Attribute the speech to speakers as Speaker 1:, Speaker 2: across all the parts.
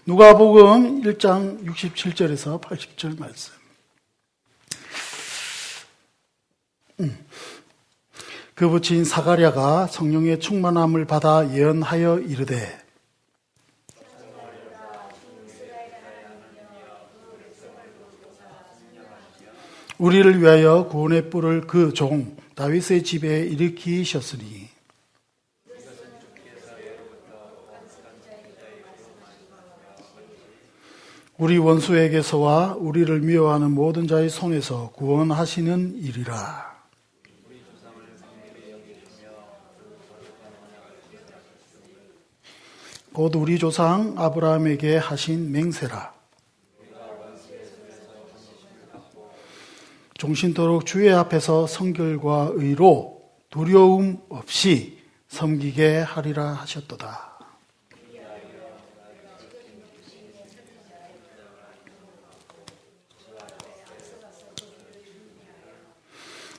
Speaker 1: 누가복음 1장 67절에서 80절 말씀. 그 부친 사가랴가 성령의 충만함을 받아 예언하여 이르되 우리를 위하여 구원의 뿔을 그 종 다윗의 집에 일으키셨으니 우리 원수에게서와 우리를 미워하는 모든 자의 손에서 구원하시는 일이라. 곧 우리 조상 아브라함에게 하신 맹세라. 종신토록 주의 앞에서 성결과 의로 두려움 없이 섬기게 하리라 하셨도다.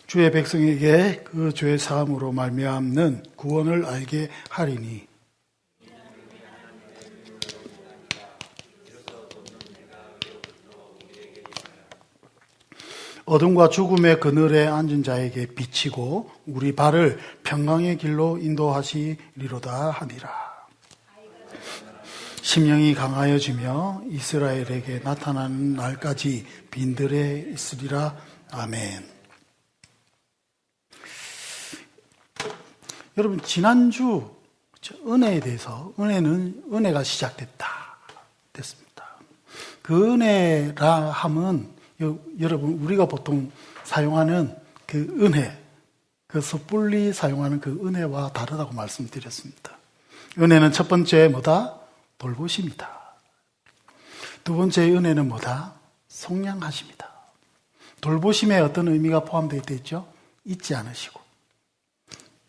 Speaker 1: 주의 백성에게 그 죄 사함으로 말미암는 구원을 알게 하리니 어둠과 죽음의 그늘에 앉은 자에게 비치고 우리 발을 평강의 길로 인도하시리로다 하니라. 심령이 강하여지며 이스라엘에게 나타나는 날까지 빈들에 있으리라. 아멘. 여러분, 지난주 은혜에 대해서 은혜가 시작됐다 됐습니다. 그 은혜라 함은 여러분 우리가 보통 사용하는 그 은혜, 그 섣불리 사용하는 그 은혜와 다르다고 말씀드렸습니다. 은혜는 첫 번째 뭐다? 돌보십니다. 두 번째 은혜는 뭐다? 속량하십니다. 돌보심에 어떤 의미가 포함되어 있죠? 잊지 않으시고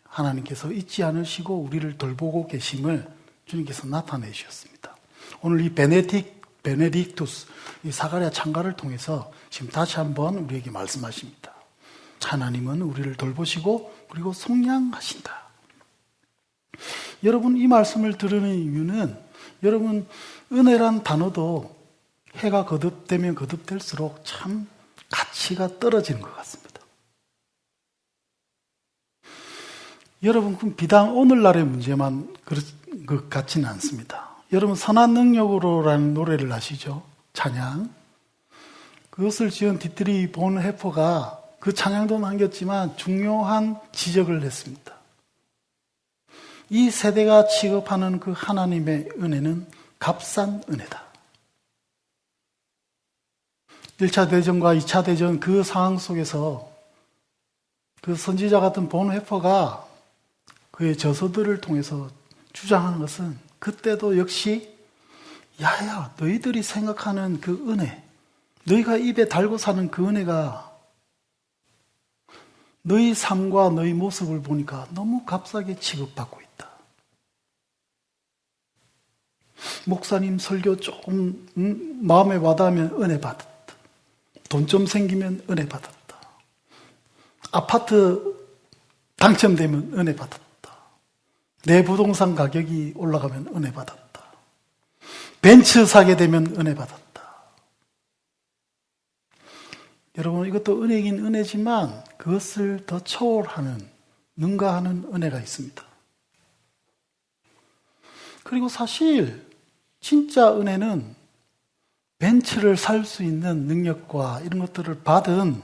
Speaker 1: 하나님께서 잊지 않으시고 우리를 돌보고 계심을 주님께서 나타내 주셨습니다. 오늘 이 베네딕투스, 이 사가랴 창가를 통해서 지금 다시 한번 우리에게 말씀하십니다. 하나님은 우리를 돌보시고 그리고 속량하신다. 여러분, 이 말씀을 들으는 이유는 여러분 은혜란 단어도 해가 거듭되면 거듭될수록 참 가치가 떨어지는 것 같습니다. 여러분, 비단 오늘날의 문제만 그런 것 같지는 않습니다. 여러분, 선한 능력으로라는 노래를 아시죠? 찬양. 그것을 지은 디트리 본 해퍼가 그 찬양도 남겼지만 중요한 지적을 했습니다. 이 세대가 취급하는 그 하나님의 은혜는 값싼 은혜다. 1차 대전과 2차 대전 그 상황 속에서 그 선지자 같은 본 해퍼가 그의 저서들을 통해서 주장하는 것은 그때도 역시 야야 너희들이 생각하는 그 은혜, 너희가 입에 달고 사는 그 은혜가 너희 삶과 너희 모습을 보니까 너무 값싸게 취급받고 있다. 목사님 설교 조금 마음에 와닿으면 은혜 받았다. 돈 좀 생기면 은혜 받았다. 아파트 당첨되면 은혜 받았다. 내 부동산 가격이 올라가면 은혜 받았다. 벤츠 사게 되면 은혜 받았다. 여러분, 이것도 은혜긴 은혜지만 그것을 더 초월하는, 능가하는 은혜가 있습니다. 그리고 사실 진짜 은혜는 벤츠를 살 수 있는 능력과 이런 것들을 받은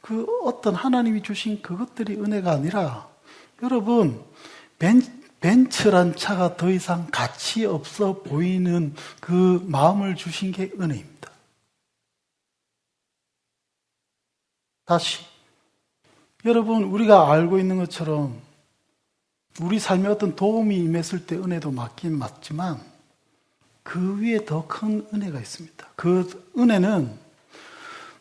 Speaker 1: 그 어떤 하나님이 주신 그것들이 은혜가 아니라 여러분, 벤츠란 차가 더 이상 가치 없어 보이는 그 마음을 주신 게 은혜입니다. 다시, 여러분, 우리가 알고 있는 것처럼 우리 삶에 어떤 도움이 임했을 때 은혜도 맞긴 맞지만 그 위에 더 큰 은혜가 있습니다. 그 은혜는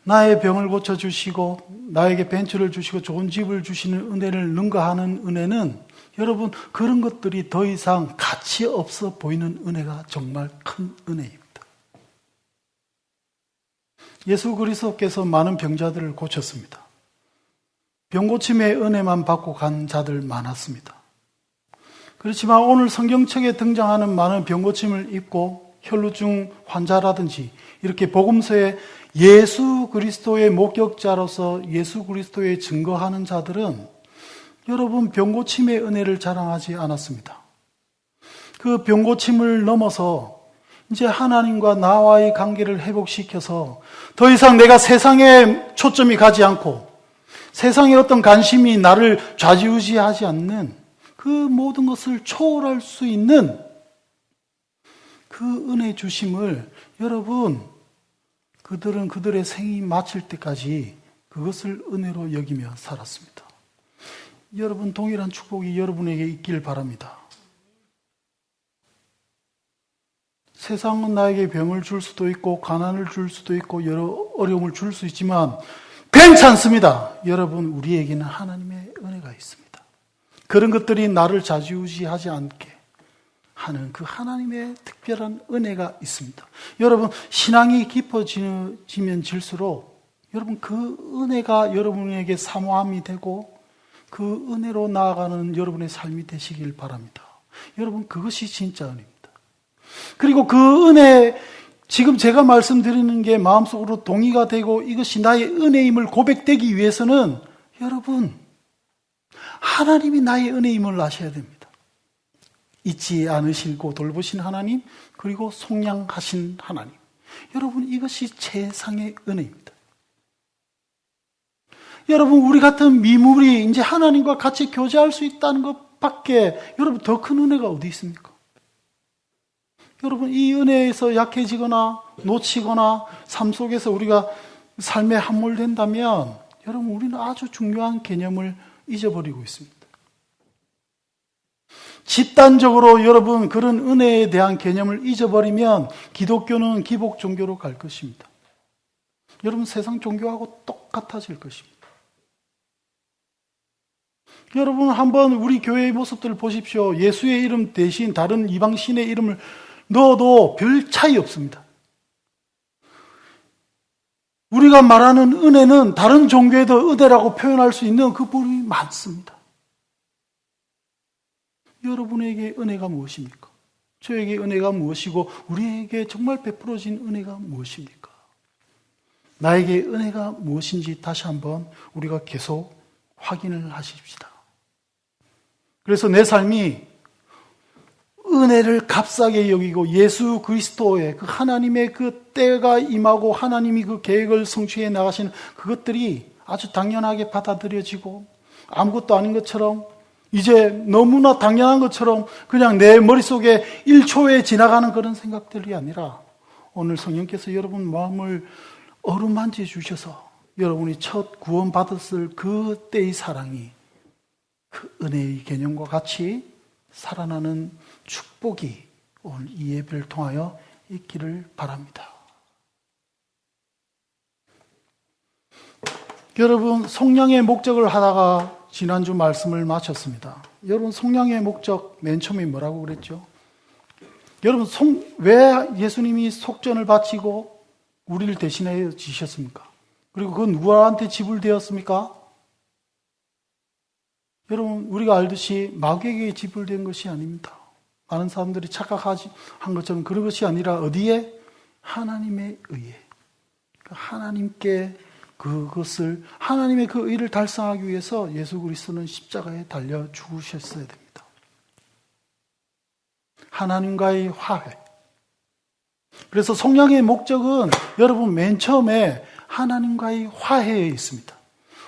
Speaker 1: 나의 병을 고쳐주시고 나에게 벤츠를 주시고 좋은 집을 주시는 은혜를 능가하는 은혜는 여러분, 그런 것들이 더 이상 가치 없어 보이는 은혜가 정말 큰 은혜입니다. 예수 그리스도께서 많은 병자들을 고쳤습니다. 병고침의 은혜만 받고 간 자들 많았습니다. 그렇지만 오늘 성경책에 등장하는 많은 병고침을 입고 혈루증 환자라든지 이렇게 복음서에 예수 그리스도의 목격자로서 예수 그리스도의 증거하는 자들은 여러분 병고침의 은혜를 자랑하지 않았습니다. 그 병고침을 넘어서 이제 하나님과 나와의 관계를 회복시켜서 더 이상 내가 세상에 초점이 가지 않고 세상의 어떤 관심이 나를 좌지우지하지 않는 그 모든 것을 초월할 수 있는 그 은혜 주심을 여러분 그들은 그들의 생이 마칠 때까지 그것을 은혜로 여기며 살았습니다. 여러분 동일한 축복이 여러분에게 있길 바랍니다. 세상은 나에게 병을 줄 수도 있고 가난을 줄 수도 있고 여러 어려움을 줄 수 있지만 괜찮습니다. 여러분 우리에게는 하나님의 은혜가 있습니다. 그런 것들이 나를 좌지우지하지 않게 하는 그 하나님의 특별한 은혜가 있습니다. 여러분 신앙이 깊어지면 질수록 여러분 그 은혜가 여러분에게 사모함이 되고 그 은혜로 나아가는 여러분의 삶이 되시길 바랍니다. 여러분 그것이 진짜 은혜입니다. 그리고 그 은혜 지금 제가 말씀드리는 게 마음속으로 동의가 되고 이것이 나의 은혜임을 고백되기 위해서는 여러분 하나님이 나의 은혜임을 아셔야 됩니다. 잊지 않으시고 돌보신 하나님 그리고 속량하신 하나님. 여러분 이것이 최상의 은혜입니다. 여러분 우리 같은 미물이 이제 하나님과 같이 교제할 수 있다는 것밖에 여러분 더 큰 은혜가 어디 있습니까? 여러분 이 은혜에서 약해지거나 놓치거나 삶 속에서 우리가 삶에 함몰된다면 여러분 우리는 아주 중요한 개념을 잊어버리고 있습니다. 집단적으로 여러분 그런 은혜에 대한 개념을 잊어버리면 기독교는 기복 종교로 갈 것입니다. 여러분 세상 종교하고 똑같아질 것입니다. 여러분 한번 우리 교회의 모습들을 보십시오. 예수의 이름 대신 다른 이방신의 이름을 넣어도 별 차이 없습니다. 우리가 말하는 은혜는 다른 종교에도 은혜라고 표현할 수 있는 그 부분이 많습니다. 여러분에게 은혜가 무엇입니까? 저에게 은혜가 무엇이고 우리에게 정말 베풀어진 은혜가 무엇입니까? 나에게 은혜가 무엇인지 다시 한번 우리가 계속 확인을 하십시다. 그래서 내 삶이 은혜를 값싸게 여기고 예수 그리스도의 그 하나님의 그 때가 임하고 하나님이 그 계획을 성취해 나가시는 그것들이 아주 당연하게 받아들여지고 아무것도 아닌 것처럼 이제 너무나 당연한 것처럼 그냥 내 머릿속에 1초에 지나가는 그런 생각들이 아니라 오늘 성령께서 여러분 마음을 어루만져 주셔서 여러분이 첫 구원받았을 그 때의 사랑이 그 은혜의 개념과 같이 살아나는 축복이 오늘 이 예배를 통하여 있기를 바랍니다. 여러분 속량의 목적을 하다가 지난주 말씀을 마쳤습니다. 여러분 속량의 목적 맨 처음에 뭐라고 그랬죠? 여러분 왜 예수님이 속전을 바치고 우리를 대신해 주셨습니까? 그리고 그건 누구한테 지불되었습니까? 여러분 우리가 알듯이 마귀에게 지불된 것이 아닙니다. 많은 사람들이 착각한 것처럼 그런 것이 아니라 어디에? 하나님에 의해. 하나님께 그것을 하나님의 그 의를 달성하기 위해서 예수 그리스도는 십자가에 달려 죽으셨어야 됩니다. 하나님과의 화해. 그래서 속량의 목적은 여러분 맨 처음에 하나님과의 화해에 있습니다.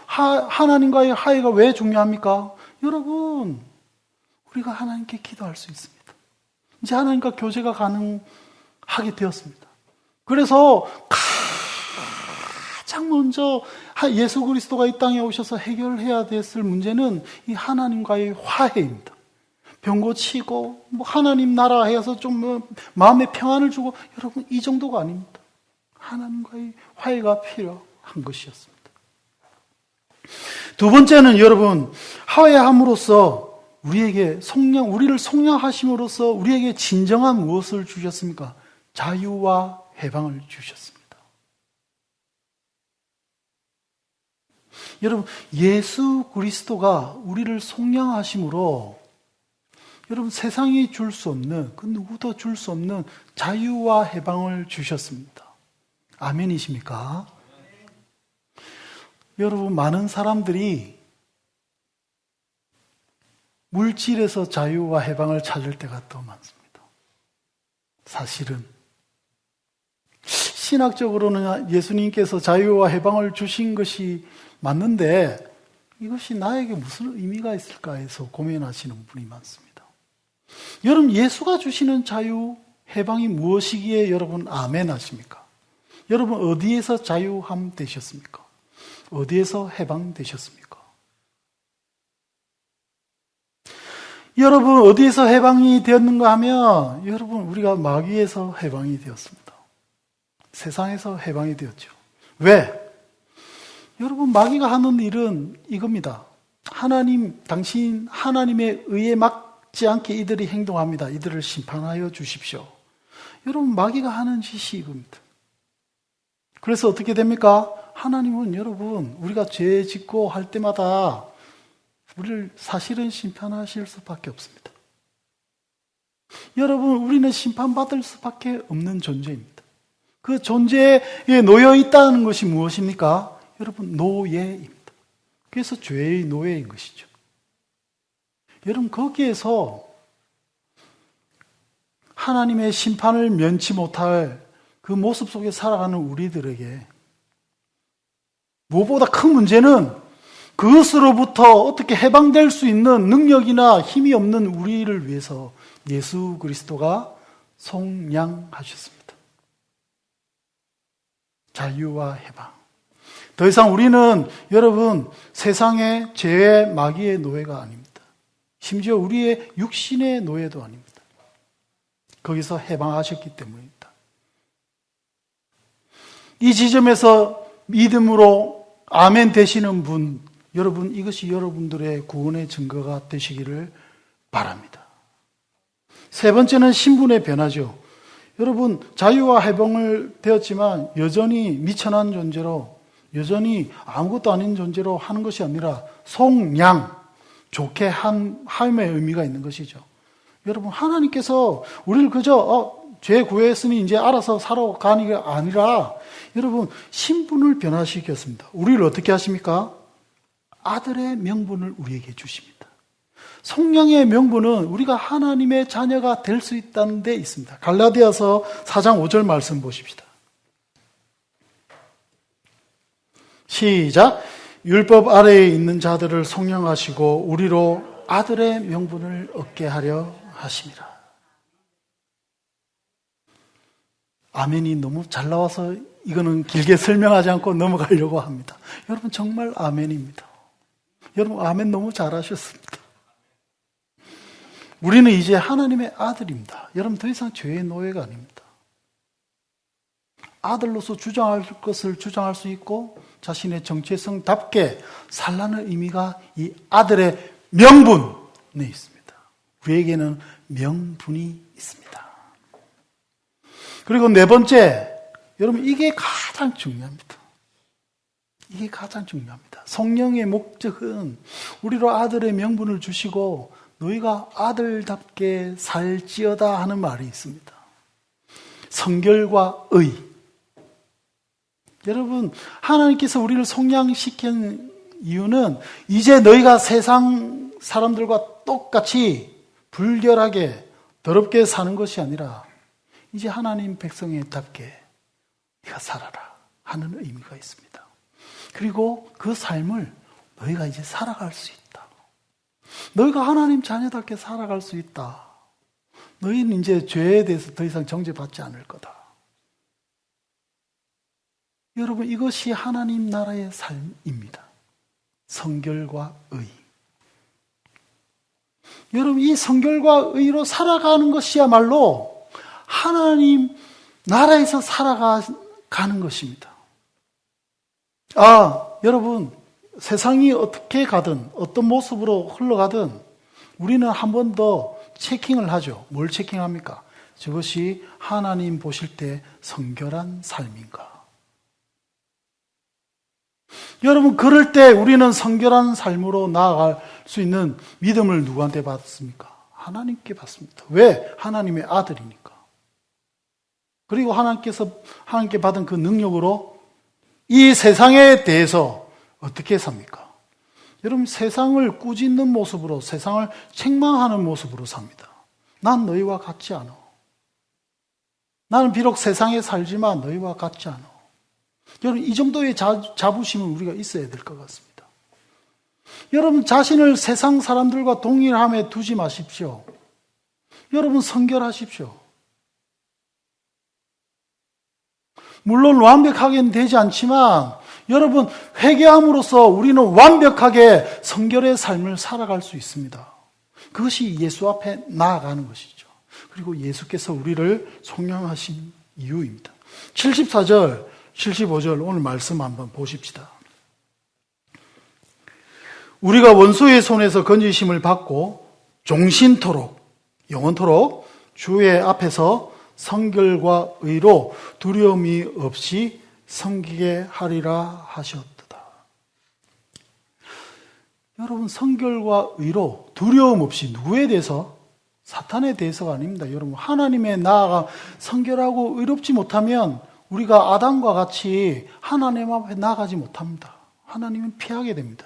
Speaker 1: 하나님과의 화해가 왜 중요합니까? 여러분 우리가 하나님께 기도할 수 있습니다. 이제 하나님과 교제가 가능하게 되었습니다. 그래서 가장 먼저 예수 그리스도가 이 땅에 오셔서 해결해야 됐을 문제는 이 하나님과의 화해입니다. 병 고치고 하나님 나라 해서 좀 마음의 평안을 주고 여러분 이 정도가 아닙니다. 하나님과의 화해가 필요한 것이었습니다. 두 번째는 여러분 화해함으로써 우리를 속량하심으로써 우리에게 진정한 무엇을 주셨습니까? 자유와 해방을 주셨습니다. 여러분 예수 그리스도가 우리를 속량하심으로 여러분, 세상이 줄 수 없는, 그 누구도 줄 수 없는 자유와 해방을 주셨습니다. 아멘이십니까? 여러분, 많은 사람들이 물질에서 자유와 해방을 찾을 때가 더 많습니다. 사실은 신학적으로는 예수님께서 자유와 해방을 주신 것이 맞는데 이것이 나에게 무슨 의미가 있을까 해서 고민하시는 분이 많습니다. 여러분, 예수가 주시는 자유, 해방이 무엇이기에 여러분 아멘 하십니까? 여러분, 어디에서 자유함 되셨습니까? 어디에서 해방 되셨습니까? 여러분, 어디에서 해방이 되었는가 하면 여러분, 우리가 마귀에서 해방이 되었습니다. 세상에서 해방이 되었죠. 왜? 여러분, 마귀가 하는 일은 이겁니다. 당신 하나님의 의에 맞지 않게 이들이 행동합니다. 이들을 심판하여 주십시오. 여러분, 마귀가 하는 짓이 이겁니다. 그래서 어떻게 됩니까? 하나님은 여러분, 우리가 죄 짓고 할 때마다 우리를 사실은 심판하실 수밖에 없습니다. 여러분, 우리는 심판받을 수밖에 없는 존재입니다. 그 존재에 놓여 있다는 것이 무엇입니까? 여러분, 노예입니다. 그래서 죄의 노예인 것이죠. 여러분, 거기에서 하나님의 심판을 면치 못할 그 모습 속에 살아가는 우리들에게 무엇보다 큰 문제는 그것으로부터 어떻게 해방될 수 있는 능력이나 힘이 없는 우리를 위해서 예수 그리스도가 속량하셨습니다. 자유와 해방. 더 이상 우리는 여러분 세상의 죄의 마귀의 노예가 아닙니다. 심지어 우리의 육신의 노예도 아닙니다. 거기서 해방하셨기 때문입니다. 이 지점에서 믿음으로 아멘 되시는 분, 여러분, 이것이 여러분들의 구원의 증거가 되시기를 바랍니다. 세 번째는 신분의 변화죠. 여러분, 자유와 해방을 되었지만 여전히 미천한 존재로, 여전히 아무것도 아닌 존재로 하는 것이 아니라 속량, 좋게 함의 의미가 있는 것이죠. 여러분, 하나님께서 우리를 그저 죄 구했으니 이제 알아서 살아가는 게 아니라 여러분, 신분을 변화시켰습니다. 우리를 어떻게 하십니까? 아들의 명분을 우리에게 주십니다. 성령의 명분은 우리가 하나님의 자녀가 될 수 있다는 데 있습니다. 갈라디아서 4장 5절 말씀 보십시다. 시작. 율법 아래에 있는 자들을 성령하시고 우리로 아들의 명분을 얻게 하려 하심이라. 아멘이 너무 잘 나와서 이거는 길게 설명하지 않고 넘어가려고 합니다. 여러분, 정말 아멘입니다. 여러분, 아멘 너무 잘하셨습니다. 우리는 이제 하나님의 아들입니다. 여러분, 더 이상 죄의 노예가 아닙니다. 아들로서 주장할 것을 주장할 수 있고 자신의 정체성답게 살라는 의미가 이 아들의 명분에 있습니다. 우리에게는 명분이 있습니다. 그리고 네 번째, 여러분, 이게 가장 중요합니다. 이게 가장 중요합니다. 성령의 목적은 우리로 아들의 명분을 주시고 너희가 아들답게 살지어다 하는 말이 있습니다. 성결과 의. 여러분, 하나님께서 우리를 속량시킨 이유는 이제 너희가 세상 사람들과 똑같이 불결하게 더럽게 사는 것이 아니라 이제 하나님 백성에답게 네가 살아라 하는 의미가 있습니다. 그리고 그 삶을 너희가 이제 살아갈 수 있다. 너희가 하나님 자녀답게 살아갈 수 있다. 너희는 이제 죄에 대해서 더 이상 정죄받지 않을 거다. 여러분, 이것이 하나님 나라의 삶입니다. 성결과 의. 여러분, 이 성결과 의로 살아가는 것이야말로 하나님 나라에서 살아가는 것입니다. 여러분, 세상이 어떻게 가든 어떤 모습으로 흘러가든 우리는 한 번 더 체킹을 하죠. 뭘 체킹합니까? 저것이 하나님 보실 때 성결한 삶인가? 여러분, 그럴 때 우리는 성결한 삶으로 나아갈 수 있는 믿음을 누구한테 받습니까? 하나님께 받습니다. 왜? 하나님의 아들이니까. 그리고 하나님께 받은 그 능력으로 이 세상에 대해서 어떻게 삽니까? 여러분, 세상을 꾸짖는 모습으로, 세상을 책망하는 모습으로 삽니다. 난 너희와 같지 않아. 나는 비록 세상에 살지만 너희와 같지 않아. 여러분, 이 정도의 자부심은 우리가 있어야 될 것 같습니다. 여러분, 자신을 세상 사람들과 동일함에 두지 마십시오. 여러분, 성결하십시오. 물론 완벽하게는 되지 않지만 여러분, 회개함으로써 우리는 완벽하게 성결의 삶을 살아갈 수 있습니다. 그것이 예수 앞에 나아가는 것이죠. 그리고 예수께서 우리를 속량하신 이유입니다. 74절, 75절 오늘 말씀 한번 보십시다. 우리가 원수의 손에서 건지심을 받고 종신토록, 영원토록 주의 앞에서 성결과 의로 두려움이 없이 섬기게 하리라 하셨도다. 여러분, 성결과 의로 두려움 없이 누구에 대해서? 사탄에 대해서가 아닙니다. 여러분, 하나님의 나아가 성결하고 의롭지 못하면 우리가 아담과 같이 하나님 앞에 나아가지 못합니다. 하나님은 피하게 됩니다.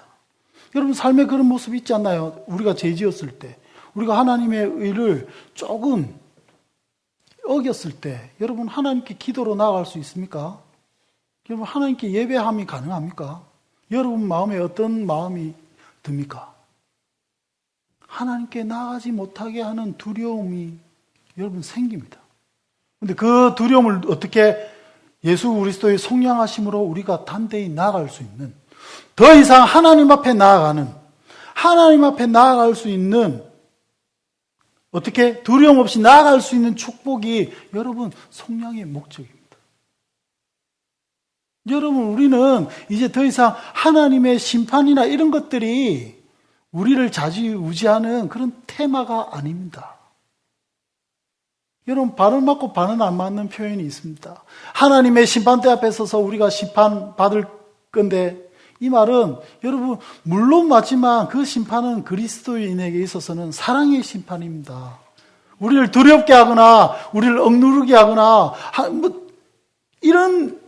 Speaker 1: 여러분, 삶에 그런 모습이 있지 않나요? 우리가 죄 지었을 때, 우리가 하나님의 의를 조금 어겼을 때, 여러분, 하나님께 기도로 나아갈 수 있습니까? 여러분, 하나님께 예배함이 가능합니까? 여러분 마음에 어떤 마음이 듭니까? 하나님께 나아가지 못하게 하는 두려움이 여러분 생깁니다. 그런데 그 두려움을 어떻게 예수 그리스도의 속량하심으로 우리가 담대히 나아갈 수 있는, 더 이상 하나님 앞에 나아가는, 하나님 앞에 나아갈 수 있는, 어떻게 두려움 없이 나아갈 수 있는 축복이 여러분 속량의 목적입니다. 여러분, 우리는 이제 더 이상 하나님의 심판이나 이런 것들이 우리를 좌지우지하는 그런 테마가 아닙니다. 여러분, 발을 맞고 발은 안 맞는 표현이 있습니다. 하나님의 심판대 앞에 서서 우리가 심판받을 건데, 이 말은 여러분 물론 맞지만 그 심판은 그리스도인에게 있어서는 사랑의 심판입니다. 우리를 두렵게 하거나 우리를 억누르게 하거나 이런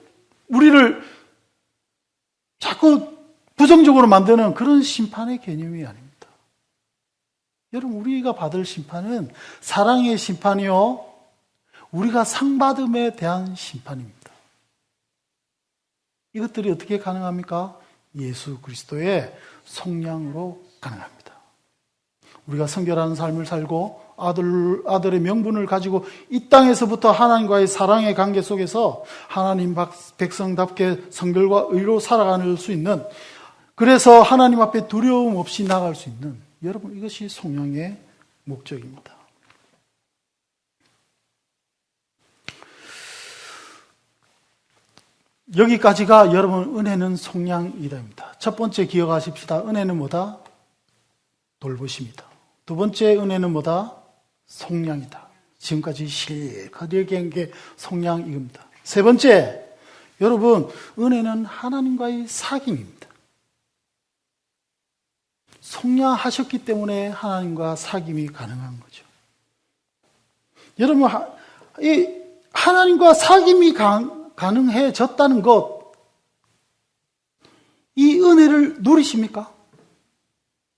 Speaker 1: 우리를 자꾸 부정적으로 만드는 그런 심판의 개념이 아닙니다. 여러분, 우리가 받을 심판은 사랑의 심판이요, 우리가 상받음에 대한 심판입니다. 이것들이 어떻게 가능합니까? 예수 그리스도의 속량으로 가능합니다. 우리가 성결한 삶을 살고 아들의 명분을 가지고 이 땅에서부터 하나님과의 사랑의 관계 속에서 하나님 백성답게 성결과 의로 살아갈 수 있는, 그래서 하나님 앞에 두려움 없이 나갈 수 있는, 여러분, 이것이 속량의 목적입니다. 여기까지가 여러분 은혜는 속량이다입니다. 첫 번째 기억하십시다. 은혜는 뭐다? 돌보십니다. 두 번째 은혜는 뭐다? 속량이다. 지금까지 실컷 얘기한 게 속량 이겁니다. 세 번째, 여러분, 은혜는 하나님과의 사귐입니다. 속량하셨기 때문에 하나님과 사귐이 가능한 거죠. 여러분, 이 하나님과 사귐이 가능해졌다는 것, 이 은혜를 누리십니까?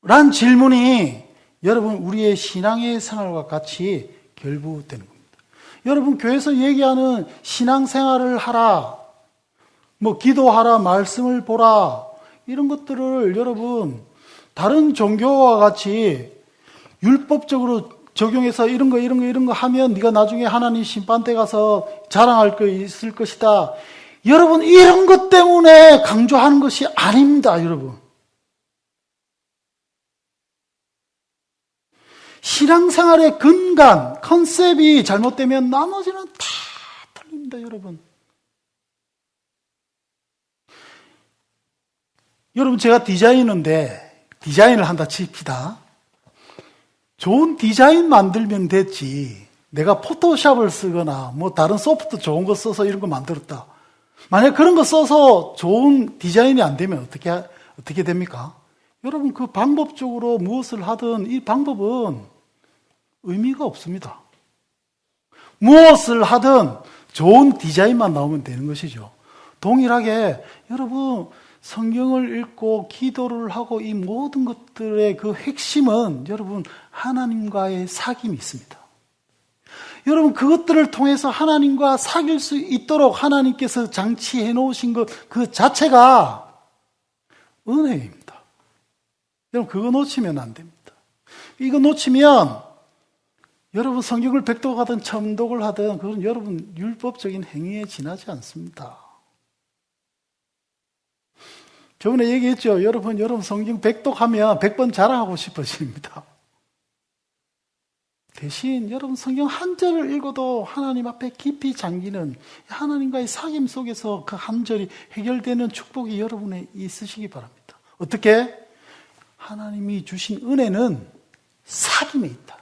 Speaker 1: 란 질문이 여러분 우리의 신앙의 생활과 같이 결부되는 겁니다. 여러분, 교회에서 얘기하는 신앙생활을 하라, 기도하라, 말씀을 보라, 이런 것들을 여러분 다른 종교와 같이 율법적으로 적용해서 이런 거 하면 네가 나중에 하나님 심판대 가서 자랑할 거 있을 것이다. 여러분, 이런 것 때문에 강조하는 것이 아닙니다, 여러분. 신앙생활의 근간, 컨셉이 잘못되면 나머지는 다 틀립니다, 여러분. 여러분, 제가 디자이너인데 디자인을 한다 칩시다. 좋은 디자인 만들면 됐지. 내가 포토샵을 쓰거나 다른 소프트 좋은 거 써서 이런 거 만들었다. 만약 그런 거 써서 좋은 디자인이 안 되면 어떻게 됩니까? 여러분, 그 방법적으로 무엇을 하든 이 방법은 의미가 없습니다. 무엇을 하든 좋은 디자인만 나오면 되는 것이죠. 동일하게 여러분 성경을 읽고 기도를 하고 이 모든 것들의 그 핵심은 여러분 하나님과의 사귐이 있습니다. 여러분 그것들을 통해서 하나님과 사귈 수 있도록 하나님께서 장치해 놓으신 것 그 자체가 은혜입니다. 여러분 그거 놓치면 안 됩니다. 이거 놓치면 여러분 성경을 백독하든 첨독을 하든 그건 여러분 율법적인 행위에 지나지 않습니다. 저번에 얘기했죠. 여러분 성경 백독하면 100번 자랑하고 싶어집니다. 대신 여러분 성경 한 절을 읽어도 하나님 앞에 깊이 잠기는 하나님과의 사귐 속에서 그 한 절이 해결되는 축복이 여러분에 있으시기 바랍니다. 어떻게? 하나님이 주신 은혜는 사귐에 있다.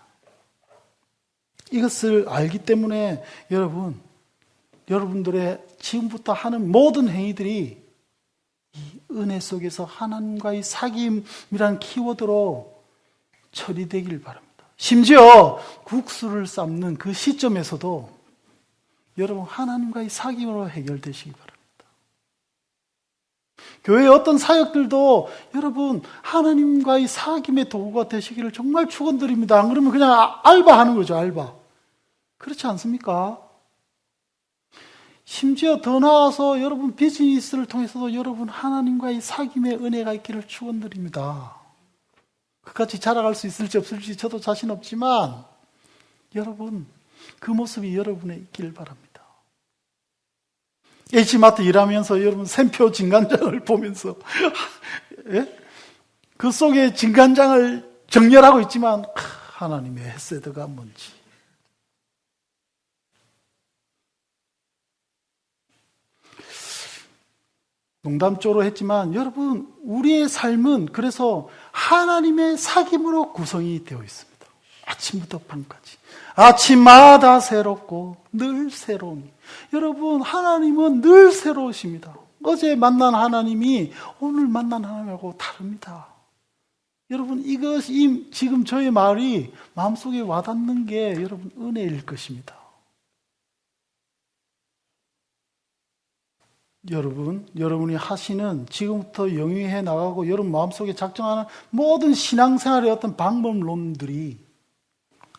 Speaker 1: 이것을 알기 때문에 여러분들의 지금부터 하는 모든 행위들이 이 은혜 속에서 하나님과의 사귐이라는 키워드로 처리되길 바랍니다. 심지어 국수를 삶는 그 시점에서도 여러분 하나님과의 사귐으로 해결되시기 바랍니다. 교회의 어떤 사역들도 여러분 하나님과의 사귐의 도구가 되시기를 정말 축원드립니다. 안 그러면 그냥 알바하는 거죠. 알바. 그렇지 않습니까? 심지어 더 나아가서 여러분 비즈니스를 통해서도 여러분 하나님과의 사귐의 은혜가 있기를 축원드립니다. 그같이 자라갈 수 있을지 없을지 저도 자신 없지만 여러분 그 모습이 여러분에 있기를 바랍니다. H마트 일하면서 여러분 샘표 진간장을 보면서 예? 그 속에 진간장을 정렬하고 있지만 하나님의 헤세드가 뭔지 농담조로 했지만 여러분 우리의 삶은 그래서 하나님의 사귐으로 구성이 되어 있습니다. 아침부터 밤까지 아침마다 새롭고 늘 새로우니 여러분 하나님은 늘 새로우십니다. 어제 만난 하나님이 오늘 만난 하나님하고 다릅니다. 여러분 이것이 지금 저의 말이 마음속에 와닿는 게 여러분 은혜일 것입니다. 여러분이 하시는 지금부터 영위해 나가고 여러분 마음속에 작정하는 모든 신앙생활의 어떤 방법론들이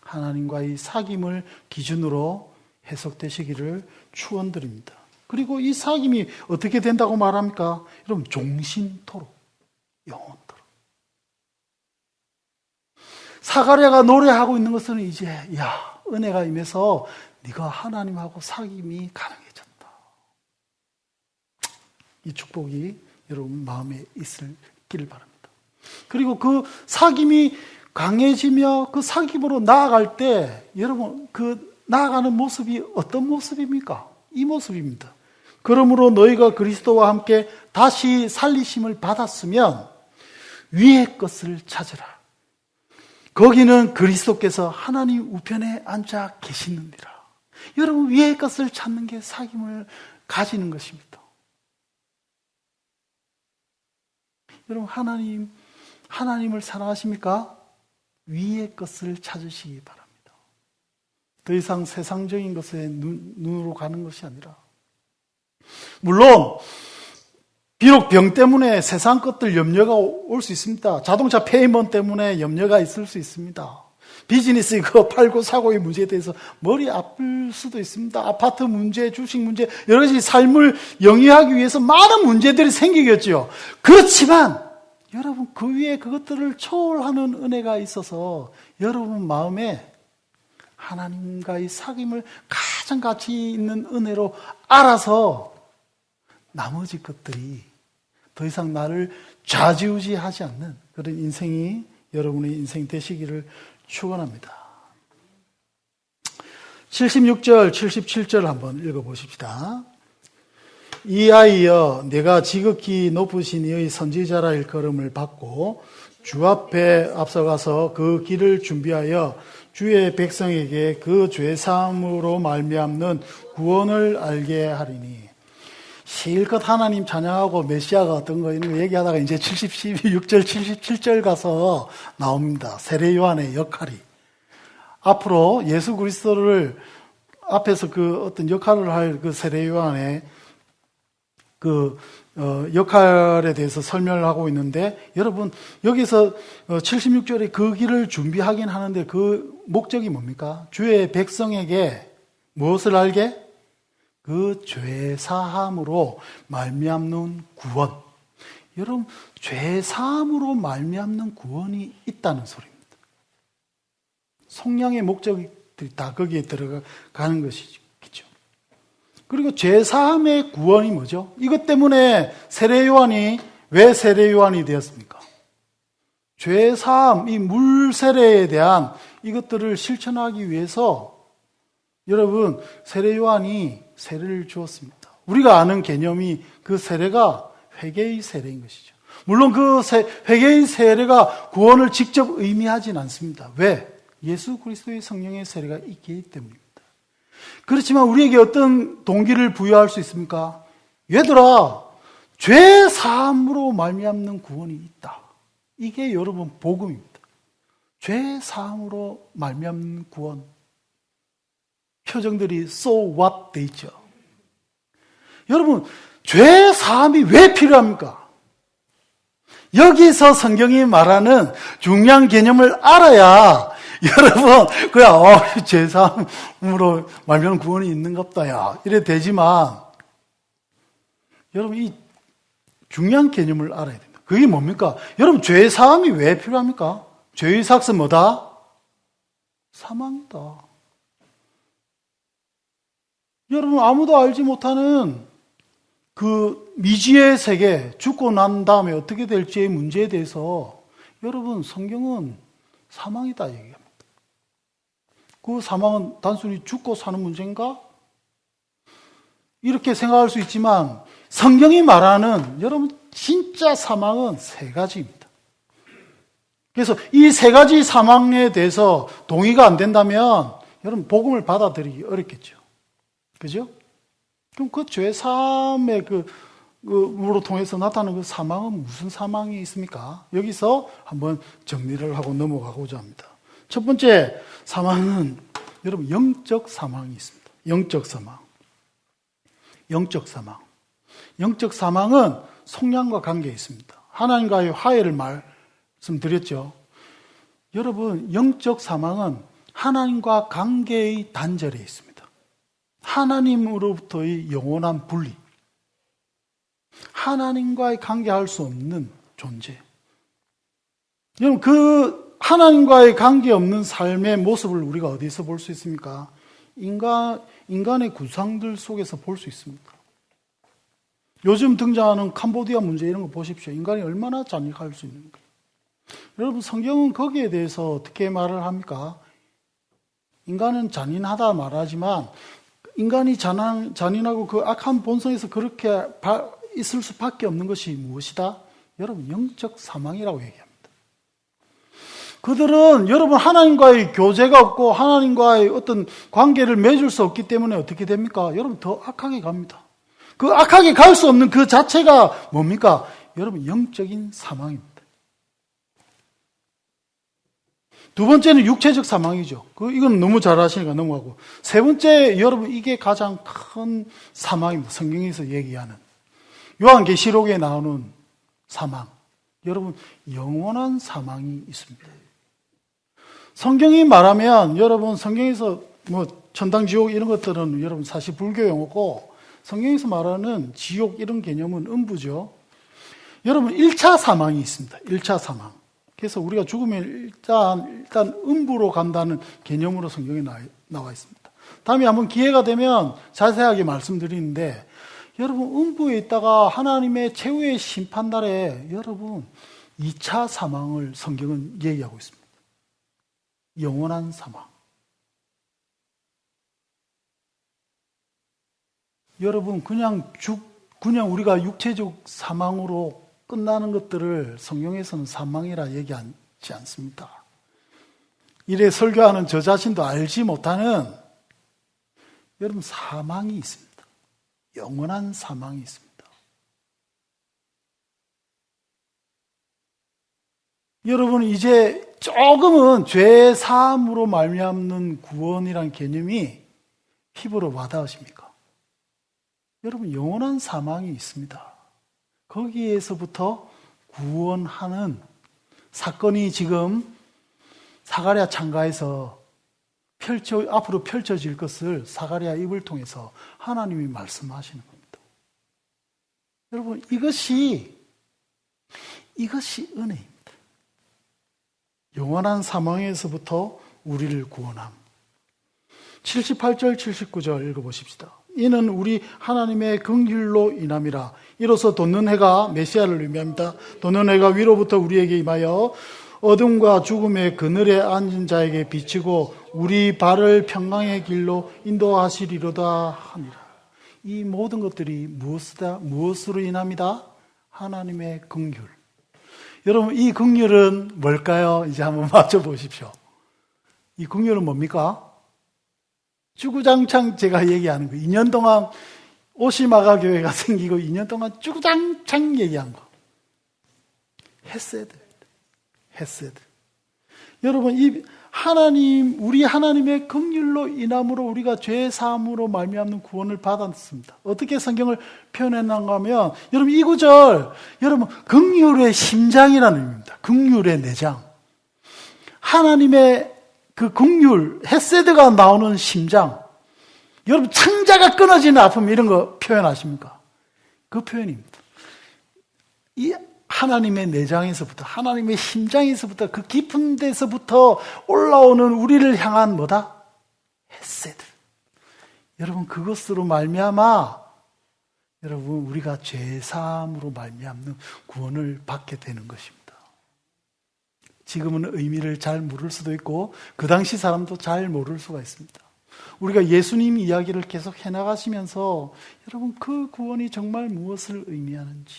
Speaker 1: 하나님과의 사귐을 기준으로 해석되시기를 축원드립니다. 그리고 이 사귐이 어떻게 된다고 말합니까? 여러분 종신토록, 영원토록. 사가랴가 노래하고 있는 것은 이제 은혜가 임해서 네가 하나님하고 사귐이 가능해졌다. 이 축복이 여러분 마음에 있길 바랍니다. 그리고 그 사귐이 강해지며 그 사귐으로 나아갈 때 여러분 그 나아가는 모습이 어떤 모습입니까? 이 모습입니다. 그러므로 너희가 그리스도와 함께 다시 살리심을 받았으면 위의 것을 찾으라. 거기는 그리스도께서 하나님 우편에 앉아 계시느니라. 여러분 위의 것을 찾는 게 사귐을 가지는 것입니다. 여러분 하나님을 사랑하십니까? 위의 것을 찾으시기 바랍니다. 더 이상 세상적인 것에 눈으로 가는 것이 아니라 물론 비록 병 때문에 세상 것들 염려가 올 수 있습니다. 자동차 페이먼트 때문에 염려가 있을 수 있습니다. 비즈니스 이거 팔고 사고의 문제에 대해서 머리 아플 수도 있습니다. 아파트 문제, 주식 문제, 여러 가지 삶을 영위하기 위해서 많은 문제들이 생기겠죠. 그렇지만 여러분 그 위에 그것들을 초월하는 은혜가 있어서 여러분 마음에 하나님과의 사귐을 가장 가치 있는 은혜로 알아서 나머지 것들이 더 이상 나를 좌지우지하지 않는 그런 인생이 여러분의 인생 되시기를 축원합니다. 76절, 77절 한번 읽어보십시다. 이 아이여 내가 지극히 높으신 이의 선지자라 일컬음을 받고 주 앞에 앞서가서 그 길을 준비하여 주의 백성에게 그 죄사함으로 말미암는 구원을 알게 하리니. 실컷 하나님 찬양하고 메시아가 어떤 거 이런 거 얘기하다가 이제 76절 77절 가서 나옵니다. 세례 요한의 역할이 앞으로 예수 그리스도를 앞에서 그 어떤 역할을 할 그 세례 요한의 그 역할에 대해서 설명을 하고 있는데, 여러분 여기서 76절에 그 길을 준비하긴 하는데 그 목적이 뭡니까? 주의 백성에게 무엇을 알게? 그 죄 사함으로 말미암는 구원. 여러분, 죄 사함으로 말미암는 구원이 있다는 소리입니다. 속량의 목적들이 다 거기에 들어가는 것이죠. 그리고 죄 사함의 구원이 뭐죠? 이것 때문에 세례 요한이 왜 세례 요한이 되었습니까? 죄 사함, 이 물 세례에 대한 이것들을 실천하기 위해서 여러분 세례 요한이 세례를 주었습니다. 우리가 아는 개념이 그 세례가 회개의 세례인 것이죠. 물론 그 회개의 세례가 구원을 직접 의미하진 않습니다. 왜? 예수 그리스도의 성령의 세례가 있기 때문입니다. 그렇지만 우리에게 어떤 동기를 부여할 수 있습니까? 얘들아, 죄 사함으로 말미암는 구원이 있다. 이게 여러분 복음입니다. 죄 사함으로 말미암는 구원. 표정들이 so what 돼 있죠. 여러분, 죄 사함이 왜 필요합니까? 여기서 성경이 말하는 중요한 개념을 알아야 여러분, 죄 사함으로 말미암은 구원이 있는갑다, 야. 이래 되지만, 여러분, 이 중요한 개념을 알아야 됩니다. 그게 뭡니까? 여러분, 죄 사함이 왜 필요합니까? 죄의 삭은 뭐다? 사망이다. 여러분, 아무도 알지 못하는 그 미지의 세계, 죽고 난 다음에 어떻게 될지의 문제에 대해서 여러분, 성경은 사망이다 얘기합니다. 그 사망은 단순히 죽고 사는 문제인가? 이렇게 생각할 수 있지만 성경이 말하는 여러분 진짜 사망은 세 가지입니다. 그래서 이 세 가지 사망에 대해서 동의가 안 된다면 여러분 복음을 받아들이기 어렵겠죠. 그죠? 그럼 그 죄 사함의 그으로 통해서 나타나는 그 사망은 무슨 사망이 있습니까? 여기서 한번 정리를 하고 넘어가고자 합니다. 첫 번째 사망은 여러분 영적 사망이 있습니다. 영적 사망. 영적 사망. 영적 사망은 속량과 관계에 있습니다. 하나님과의 화해를 말씀드렸죠. 여러분 영적 사망은 하나님과 관계의 단절에 있습니다. 하나님으로부터의 영원한 분리. 하나님과의 관계할 수 없는 존재. 여러분 그 하나님과의 관계없는 삶의 모습을 우리가 어디서 볼 수 있습니까? 인간의 구상들 속에서 볼 수 있습니다. 요즘 등장하는 캄보디아 문제 이런 거 보십시오. 인간이 얼마나 잔인할 수 있는가. 여러분 성경은 거기에 대해서 어떻게 말을 합니까? 인간은 잔인하다 말하지만 인간이 잔인하고 그 악한 본성에서 그렇게 있을 수밖에 없는 것이 무엇이다? 여러분 영적 사망이라고 얘기합니다. 그들은 여러분 하나님과의 교제가 없고 하나님과의 어떤 관계를 맺을 수 없기 때문에 어떻게 됩니까? 여러분 더 악하게 갑니다. 그 악하게 갈 수 없는 그 자체가 뭡니까? 여러분 영적인 사망입니다. 두 번째는 육체적 사망이죠. 이건 너무 잘 아시니까 넘어가고. 세 번째 여러분 이게 가장 큰 사망입니다. 성경에서 얘기하는 요한계시록에 나오는 사망. 여러분 영원한 사망이 있습니다. 성경이 말하면 여러분 성경에서 뭐 천당 지옥 이런 것들은 여러분 사실 불교 용어고 성경에서 말하는 지옥 이런 개념은 음부죠. 여러분 1차 사망이 있습니다. 1차 사망. 그래서 우리가 죽으면 일단 음부로 간다는 개념으로 성경에 나와 있습니다. 다음에 한번 기회가 되면 자세하게 말씀드리는데 여러분 음부에 있다가 하나님의 최후의 심판날에 여러분 2차 사망을 성경은 얘기하고 있습니다. 영원한 사망. 여러분 그냥 우리가 육체적 사망으로 끝나는 것들을 성경에서는 사망이라 얘기하지 않습니다. 이래 설교하는 저 자신도 알지 못하는 여러분 사망이 있습니다. 영원한 사망이 있습니다. 여러분 이제 조금은 죄 사함으로 말미암는 구원이란 개념이 피부로 와닿으십니까? 여러분, 영원한 사망이 있습니다. 거기에서부터 구원하는 사건이 지금 사가랴 창가에서 앞으로 펼쳐질 것을 사가랴 입을 통해서 하나님이 말씀하시는 겁니다. 여러분, 이것이 은혜입니다. 영원한 사망에서부터 우리를 구원함. 78절, 79절 읽어보십시다. 이는 우리 하나님의 긍휼로 인함이라. 이로써 돋는 해가 메시아를 의미합니다. 돋는 해가 위로부터 우리에게 임하여 어둠과 죽음의 그늘에 앉은 자에게 비치고 우리 발을 평강의 길로 인도하시리로다 하니라. 이 모든 것들이 무엇으로 인합니다? 하나님의 긍휼. 여러분, 이 긍휼은 뭘까요? 이제 한번 맞춰보십시오. 이 긍휼은 뭡니까? 주구장창 제가 얘기하는 거. 2년 동안 오시마가 교회가 생기고 2년 동안 주구장창 얘기한 거. 헤세드. 여러분, 우리 하나님의 긍휼로 인함으로 우리가 죄 사함으로 말미암는 구원을 받았습니다. 어떻게 성경을 표현했는가 하면, 여러분, 이 구절, 여러분, 긍휼의 심장이라는 의미입니다. 긍휼의 내장. 하나님의 그 긍휼, 헤세드가 나오는 심장. 여러분, 창자가 끊어지는 아픔, 이런 거 표현하십니까? 그 표현입니다. 이 하나님의 내장에서부터, 하나님의 심장에서부터, 그 깊은 데서부터 올라오는 우리를 향한 뭐다? 헤세드. 여러분, 그것으로 말미암아 여러분, 우리가 죄사함으로 말미암는 구원을 받게 되는 것입니다. 지금은 의미를 잘 모를 수도 있고 그 당시 사람도 잘 모를 수가 있습니다. 우리가 예수님 이야기를 계속 해나가시면서 여러분, 그 구원이 정말 무엇을 의미하는지,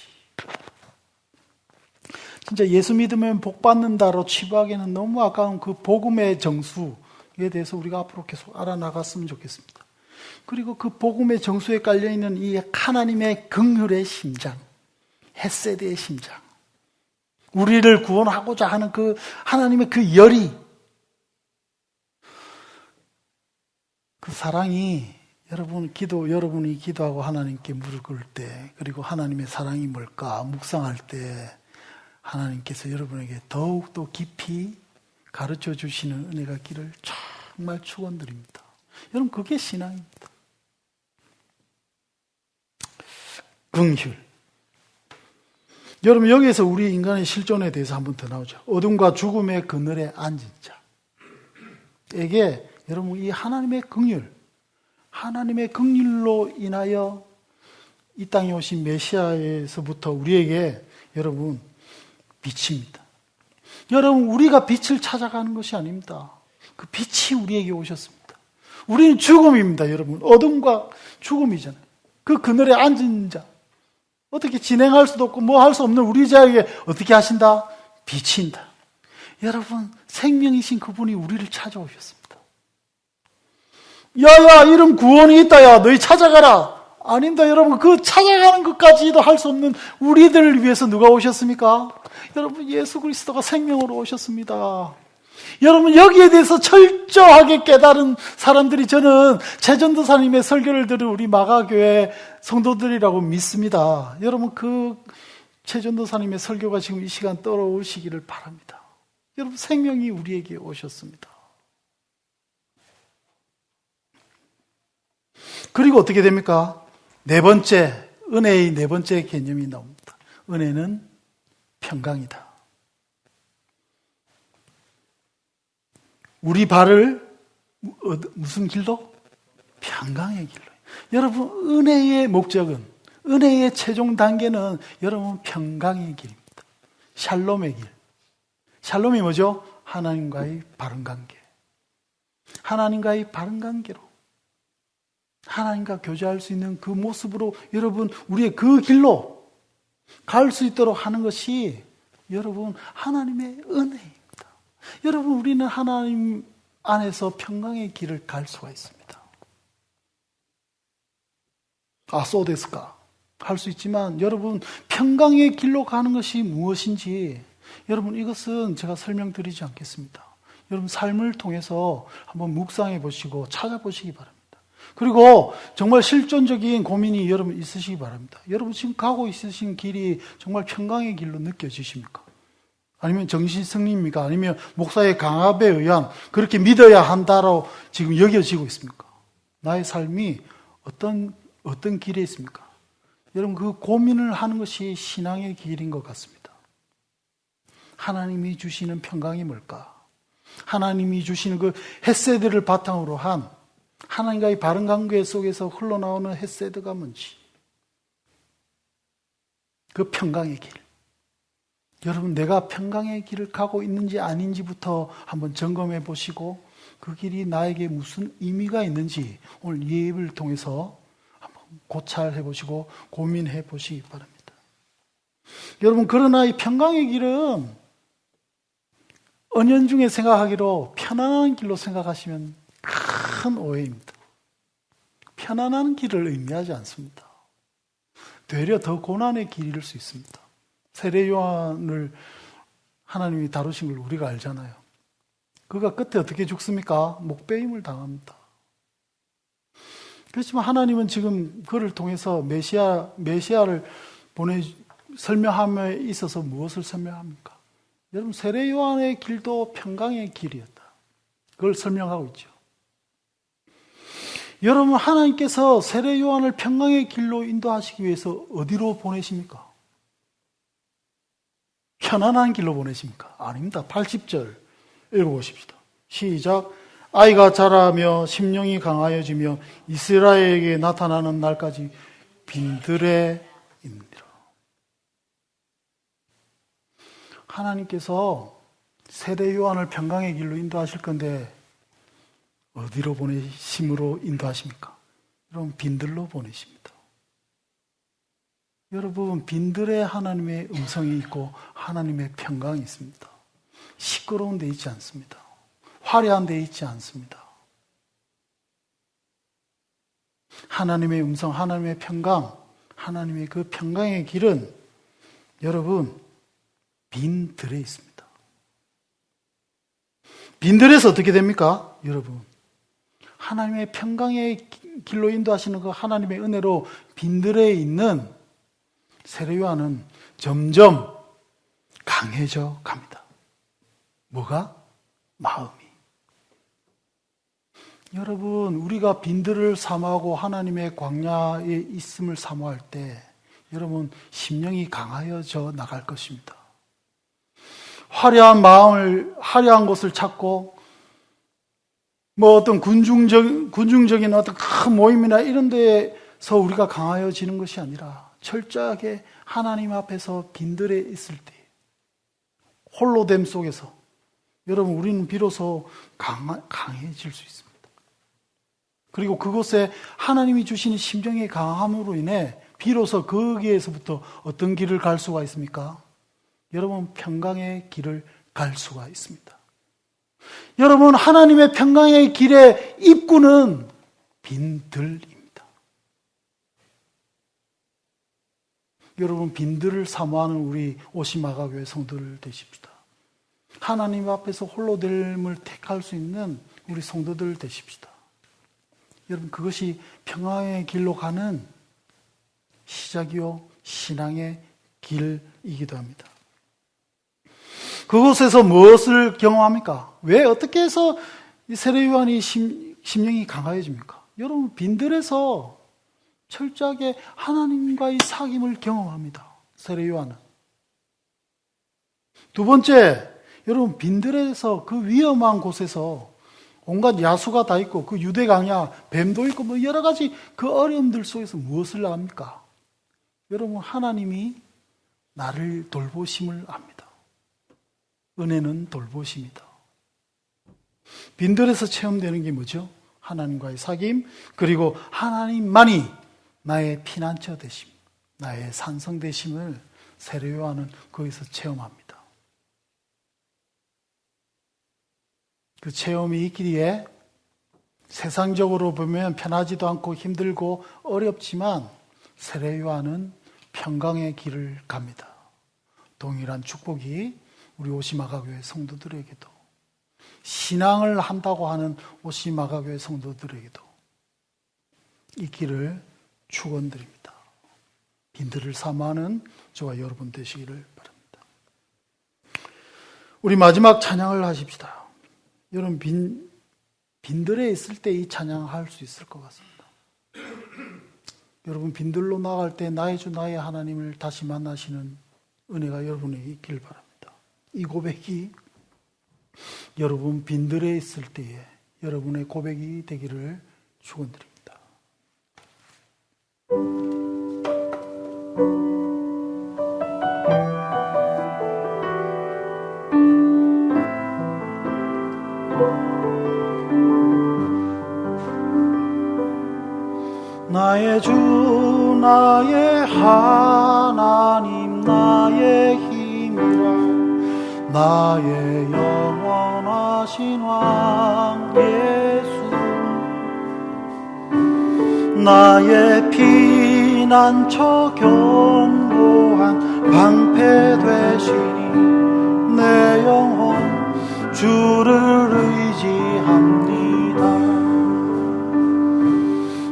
Speaker 1: 진짜 예수 믿으면 복 받는다로 치부하기에는 너무 아까운 그 복음의 정수에 대해서 우리가 앞으로 계속 알아나갔으면 좋겠습니다. 그리고 그 복음의 정수에 깔려있는 이 하나님의 긍휼의 심장, 헤세드의 심장, 우리를 구원하고자 하는 그 하나님의 그 열이, 그 사랑이 여러분이 기도하고 하나님께 무릎 꿇을 때, 그리고 하나님의 사랑이 뭘까 묵상할 때 하나님께서 여러분에게 더욱더 깊이 가르쳐 주시는 은혜가 있기를 정말 축원드립니다. 여러분, 그게 신앙입니다. 긍휼. 여러분, 여기에서 우리 인간의 실존에 대해서 한 번 더 나오죠. 어둠과 죽음의 그늘에 앉은 자에게 여러분, 이 하나님의 긍휼로 인하여 이 땅에 오신 메시아에서부터 우리에게 여러분 빛입니다. 여러분, 우리가 빛을 찾아가는 것이 아닙니다. 그 빛이 우리에게 오셨습니다. 우리는 죽음입니다, 여러분. 어둠과 죽음이잖아요. 그 그늘에 앉은 자, 어떻게 진행할 수도 없고 뭐 할 수 없는 우리 자에게 어떻게 하신다? 비친다. 여러분, 생명이신 그분이 우리를 찾아오셨습니다. 야야, 이런 구원이 있다. 야, 너희 찾아가라. 아닙니다, 여러분. 그 찾아가는 것까지도 할 수 없는 우리들을 위해서 누가 오셨습니까? 여러분, 예수 그리스도가 생명으로 오셨습니다. 여러분, 여기에 대해서 철저하게 깨달은 사람들이 저는 최전도사님의 설교를 들은 우리 마가교회 성도들이라고 믿습니다. 여러분, 그 최전도사님의 설교가 지금 이 시간 떨어오시기를 바랍니다. 여러분, 생명이 우리에게 오셨습니다. 그리고 어떻게 됩니까? 은혜의 네 번째 개념이 나옵니다. 은혜는 평강이다. 우리 발을 무슨 길로? 평강의 길로. 여러분, 은혜의 목적은, 은혜의 최종 단계는 여러분 평강의 길입니다. 샬롬의 길. 샬롬이 뭐죠? 하나님과의 바른 관계. 하나님과의 바른 관계로 하나님과 교제할 수 있는 그 모습으로 여러분, 우리의 그 길로 갈 수 있도록 하는 것이 여러분 하나님의 은혜입니다. 여러분, 우리는 하나님 안에서 평강의 길을 갈 수가 있습니다. 소데스까 할 수 있지만 여러분, 평강의 길로 가는 것이 무엇인지 여러분, 이것은 제가 설명드리지 않겠습니다. 여러분, 삶을 통해서 한번 묵상해 보시고 찾아보시기 바랍니다. 그리고 정말 실존적인 고민이 여러분 있으시기 바랍니다. 여러분 지금 가고 있으신 길이 정말 평강의 길로 느껴지십니까? 아니면 정신승리입니까? 아니면 목사의 강압에 의한 그렇게 믿어야 한다로 지금 여겨지고 있습니까? 나의 삶이 어떤 길에 있습니까? 여러분, 그 고민을 하는 것이 신앙의 길인 것 같습니다. 하나님이 주시는 평강이 뭘까? 하나님이 주시는 그 헤세드를 바탕으로 한 하나님과의 바른 관계 속에서 흘러나오는 헤세드가 뭔지, 그 평강의 길. 여러분, 내가 평강의 길을 가고 있는지 아닌지부터 한번 점검해 보시고 그 길이 나에게 무슨 의미가 있는지 오늘 이 예배를 통해서 한번 고찰해 보시고 고민해 보시기 바랍니다. 여러분, 그러나 이 평강의 길은 은연중에 생각하기로 편안한 길로 생각하시면 큰 오해입니다. 편안한 길을 의미하지 않습니다. 되려 더 고난의 길일 수 있습니다. 세례 요한을 하나님이 다루신 걸 우리가 알잖아요. 그가 끝에 어떻게 죽습니까? 목베임을 당합니다. 그렇지만 하나님은 지금 그를 통해서 메시아를 설명함에 있어서 무엇을 설명합니까? 여러분, 세례 요한의 길도 평강의 길이었다. 그걸 설명하고 있죠. 여러분, 하나님께서 세례 요한을 평강의 길로 인도하시기 위해서 어디로 보내십니까? 편안한 길로 보내십니까? 아닙니다. 80절 읽어보십시다. 시작. 아이가 자라며 심령이 강하여지며 이스라엘에게 나타나는 날까지 빈들에 있느니라. 하나님께서 세례 요한을 평강의 길로 인도하실 건데 어디로 보내심으로 인도하십니까? 여러분, 빈들로 보내십니다. 여러분, 빈들에 하나님의 음성이 있고 하나님의 평강이 있습니다. 시끄러운 데 있지 않습니다. 화려한 데 있지 않습니다. 하나님의 음성, 하나님의 평강, 하나님의 그 평강의 길은 여러분, 빈들에 있습니다. 빈들에서 어떻게 됩니까? 여러분, 하나님의 평강의 길로 인도하시는 그 하나님의 은혜로 빈들에 있는 세례 요한은 점점 강해져 갑니다. 뭐가? 마음이. 여러분, 우리가 빈들을 사모하고 하나님의 광야에 있음을 사모할 때 여러분, 심령이 강하여져 나갈 것입니다. 화려한 곳을 찾고 어떤 군중적인 어떤 큰 모임이나 이런 데서 우리가 강하여지는 것이 아니라 철저하게 하나님 앞에서 빈들에 있을 때, 홀로됨 속에서 여러분, 우리는 비로소 강해질 수 있습니다. 그리고 그곳에 하나님이 주시는 심정의 강함으로 인해 비로소 거기에서부터 어떤 길을 갈 수가 있습니까? 여러분, 평강의 길을 갈 수가 있습니다. 여러분, 하나님의 평강의 길의 입구는 빈들입니다. 여러분, 빈들을 사모하는 우리 오시마가교회 성도들 되십시다. 하나님 앞에서 홀로됨을 택할 수 있는 우리 성도들 되십시다. 여러분, 그것이 평강의 길로 가는 시작이요 신앙의 길이기도 합니다. 그곳에서 무엇을 경험합니까? 왜 어떻게 해서 이 세례 요한이 심령이 강하여집니까? 여러분, 빈들에서 철저하게 하나님과의 사귐을 경험합니다. 세례 요한은. 두 번째, 여러분, 빈들에서 그 위험한 곳에서 온갖 야수가 다 있고 그 유대 강야, 뱀도 있고 여러 가지 그 어려움들 속에서 무엇을 압니까? 여러분, 하나님이 나를 돌보심을 압니다. 은혜는 돌보심이다. 빈들에서 체험되는 게 뭐죠? 하나님과의 사귐, 그리고 하나님만이 나의 피난처 되심, 나의 산성 되심을 세례 요한은 거기서 체험합니다. 그 체험이 있기에 세상적으로 보면 편하지도 않고 힘들고 어렵지만 세례 요한은 평강의 길을 갑니다. 동일한 축복이 우리 오시마가교회 성도들에게도, 신앙을 한다고 하는 오시마가교회 성도들에게도 있기를 축원드립니다. 빈들을 사모하는 저와 여러분 되시기를 바랍니다. 우리 마지막 찬양을 하십시다. 여러분 빈들에 있을 때 이 찬양할 수 있을 것 같습니다. 여러분 빈들로 나갈 때 나의 주 나의 하나님을 다시 만나시는 은혜가 여러분에게 있길 바랍니다. 이 고백이 여러분 빈들에 있을 때에 여러분의 고백이 되기를 축원드립니다. 나의 주 나의 하나님 나의 힘이라 나의 영원하신 왕 예수 나의 피난처 견고한 방패 되시니 내 영혼 주를 의지합니다.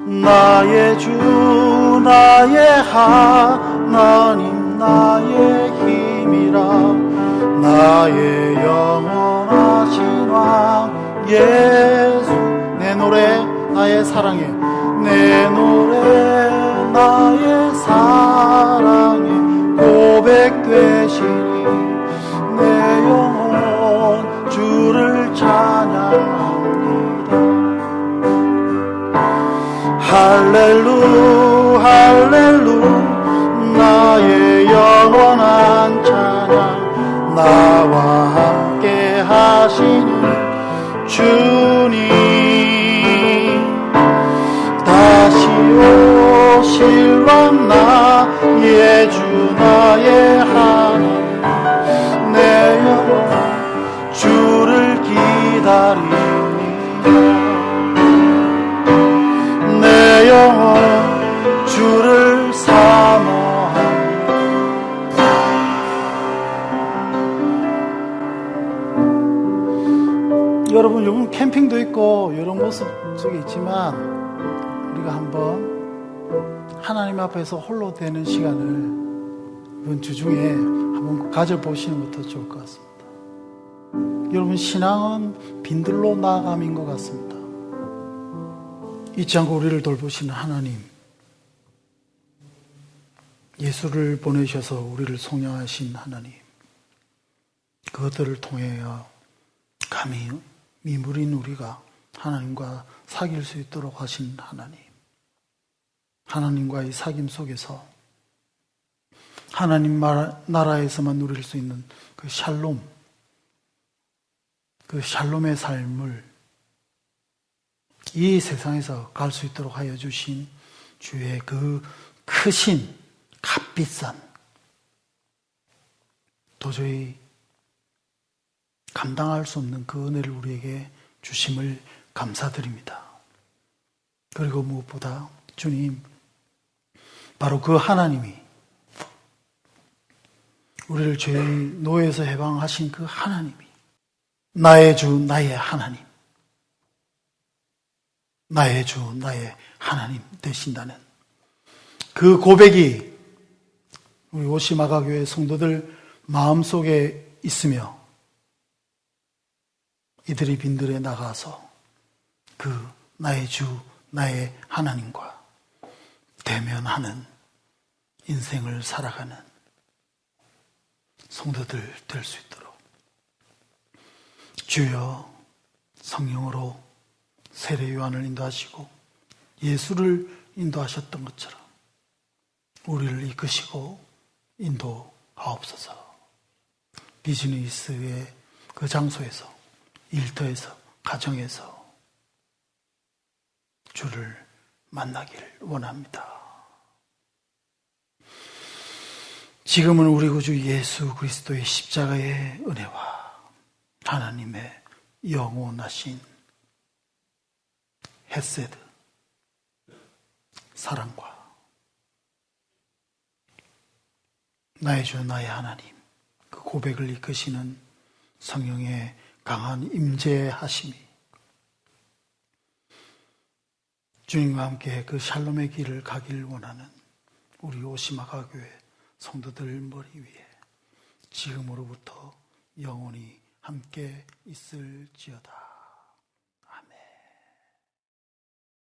Speaker 1: 나의 주 나의 하나님 나의 힘이라 나의 영원하신 왕 예수 내 노래 나의 사랑에 내 노래 나의 사랑에 고백 되시니 내 영혼 주를 찬양합니다. 할렐루 할렐루 나의 영원한 찬양 나와 함께 하시는 주님 다시 오실 왕 나의 주 나의 하나님 내 영혼 주를 기다립니다. 내 영혼 주를 사모합니다. 여러분 요즘 캠핑도 있고 여러 모습 속에 있지만 우리가 한번 하나님 앞에서 홀로 되는 시간을 이번 주 중에 한번 가져보시는 것도 좋을 것 같습니다. 여러분 신앙은 빈들로 나아감인 것 같습니다. 잊지 않고 우리를 돌보시는 하나님, 예수를 보내셔서 우리를 속량하신 하나님, 그것들을 통하여 감히 미물인 우리가 하나님과 사귈 수 있도록 하신 하나님, 하나님과의 사귐 속에서 하나님 나라에서만 누릴 수 있는 그 샬롬, 그 샬롬의 삶을 이 세상에서 갈 수 있도록 하여 주신 주의 그 크신 값비싼 도저히 감당할 수 없는 그 은혜를 우리에게 주심을 감사드립니다. 그리고 무엇보다 주님, 바로 그 하나님이 우리를 죄의 노예에서 해방하신 그 하나님이 나의 주 나의 하나님, 나의 주 나의 하나님 되신다는 그 고백이 우리 오시마가교회 성도들 마음속에 있으며 이들이 빈들에 나가서 그 나의 주 나의 하나님과 대면하는 인생을 살아가는 성도들 될 수 있도록 주여 성령으로 세례 요한을 인도하시고 예수를 인도하셨던 것처럼 우리를 이끄시고 인도하옵소서. 비즈니스의 그 장소에서, 일터에서, 가정에서 주를 만나길 원합니다. 지금은 우리 구주 예수 그리스도의 십자가의 은혜와 하나님의 영원하신 헤세드, 사랑과 나의 주 나의 하나님 그 고백을 이끄시는 성령의 강한 임재하심이 주님과 함께 그 샬롬의 길을 가길 원하는 우리 오시마가 교회 성도들 머리 위에 지금으로부터 영원히 함께 있을지어다.